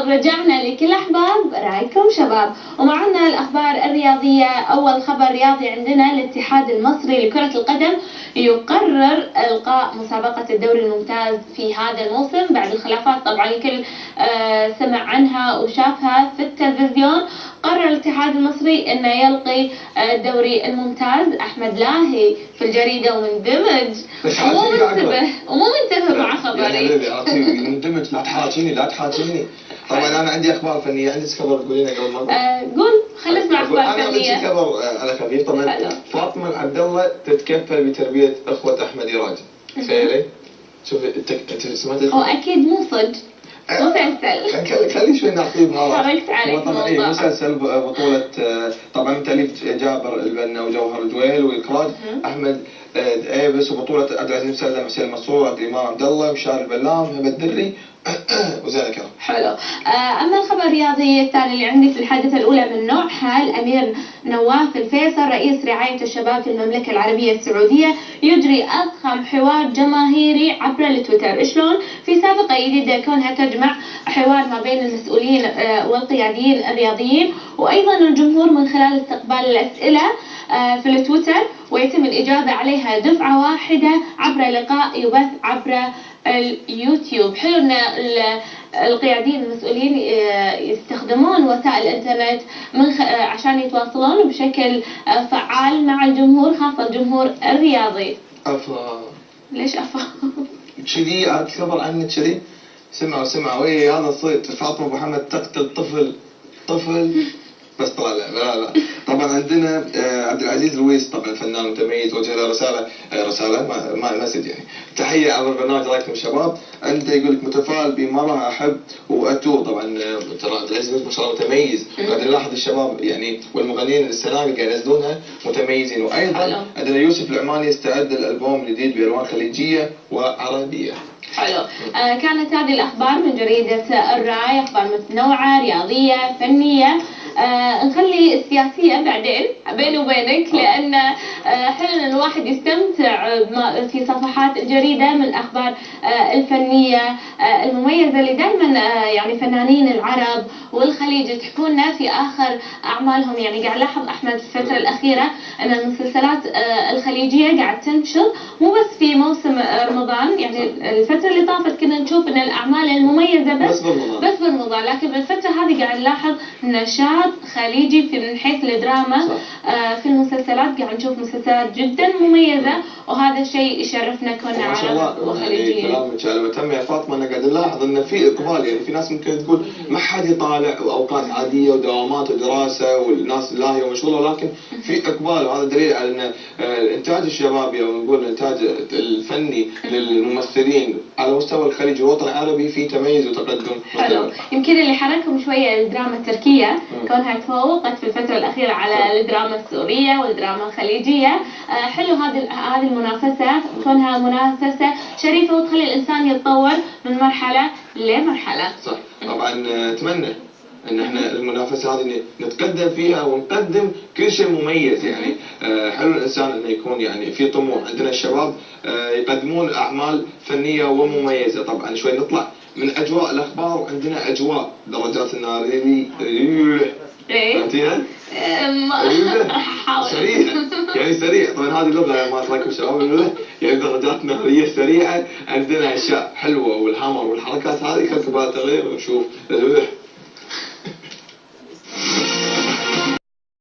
رجعنا لكل أحباب رايكم شباب، ومعنا الأخبار الرياضية. أول خبر رياضي عندنا: الاتحاد المصري لكرة القدم يقرر إلغاء مسابقة الدوري الممتاز في هذا الموسم بعد الخلافات. طبعا الكل سمع عنها وشافها في التلفزيون. قرر الاتحاد المصري انه يلغي الدوري الممتاز. احمد لاهي في الجريده ومندمج ومو منتبه مع خبري. مندمج. لا تحاجيني. طبعا انا عندي اخبار فنيه. عندك خبر تقولينه قبل ما قول. خلص مع اخبار فنيه. انا عندي خبر على خفيف. طبعا فاطمه العبد الله تتكفل بتربيه اخوه احمد يراج. تخيلي. شوفي انت سمعتي؟ اكيد مو صدق. مسلسل. خلي شوي نعطيه بهذا. حركت عليك. طبعا مسلسل بطولة طبعا من تأليف جابر البنا وجوهر الجويل واخراج احمد ايبس، وبطولة عبد العزيز مسلم، حسين مسرور، عبد الامام عبد الله، مشاري البلام، هبه الدري وزينة كرم. حلو. اما الخبر الرياضي الثاني اللي عندي في الحادثه الاولى من نوعها: الامير نواف الفيصل رئيس رعايه الشباب في المملكه العربيه السعوديه يجري اضخم حوار جماهيري عبر التويتر. شلون؟ في سابقه جديده كونها تجمع حوار ما بين المسؤولين والقياديين الرياضيين وايضا الجمهور من خلال استقبال الاسئله في التويتر، ويتم الاجابه عليها دفعه واحده عبر لقاء يبث عبر اليوتيوب. حلو ان القياديين المسؤولين يستخدمون وسائل الانترنت عشان يتواصلون بشكل فعال مع الجمهور، خاصه الجمهور الرياضي. ليش كذي خبر عنك كذي؟ سمعوا هذا صيت فاطمه ابو محمد تقتل طفل بس طلع لا. طبعا عندنا عبد العزيز لويس، طبعا فنان متميز، وجه له رساله ما مسج يعني تحيه على البرنامج رايكم شباب. انت يقول لك متفائل بمره احب واتور. طبعا ترى عبد العزيز ما شاء الله متميز، قاعد نلاحظ الشباب يعني والمغنيين السنه اللي قاعد ينزلونها متميزين. وايضا عندنا يوسف العماني استعد الالبوم جديد بالوان خليجيه وعربيه. حلو. كانت هذه الأخبار من جريدة الرأي، أخبار متنوعة رياضية فنية. نخلي السياسية بعدين بيني وبينك، لأن حلو أن الواحد يستمتع في صفحات الجريدة من الأخبار الفنية المميزة اللي دائما يعني فنانين العرب والخليج يحكونا في آخر أعمالهم. يعني قاعد لاحظ أحمد في الفترة الأخيرة أن المسلسلات الخليجية قاعد تنشر مو بس في موسم رمضان. يعني الفترة اللي طافت كنا نشوف ان الاعمال المميزه بس برمضان، لكن بالفتره هذه قاعد نلاحظ نشاط خليجي من حيث الدراما. في المسلسلات قاعد نشوف مسلسلات جدا مميزه، وهذا الشيء يشرفنا كوننا عرب وخليجيين. كلامك على متم يا فاطمه. انا قاعد نلاحظ ان في اقبال. يعني في ناس ممكن تقول ما حد يطالع واوقات عاديه ودوامات ودراسه والناس لاهيه ومشغوله، لكن في اقبال، وهذا دليل على ان الانتاج الشبابي او نقول الانتاج الفني للممثلين على مستوى الخليج والوطن العربي في تميز وتقدم. حلو. يمكن اللي حركهم شويه الدراما التركيه كونها تفوقت في الفتره الاخيره على الدراما السوريه والدراما الخليجيه. حلو هذه المنافسه كونها منافسه شريفه وتخلي الانسان يتطور من مرحله لمرحله. صح. طبعا اتمنى ان احنا المنافسه هذه نتقدم فيها ونقدم كل شيء مميز. يعني حلو الانسان انه يكون يعني في طموح. عندنا الشباب يقدمون اعمال فنيه ومميزه. طبعا شوي نطلع من اجواء الاخبار، وعندنا اجواء درجات النار فهمتيها؟ سريع يعني سريع. طبعا هذه اللغه ما رايكم شباب؟ يعني درجات ناريه سريعه. عندنا اشياء حلوه والهامر والحركات هذه خلك بها تغيير ونشوف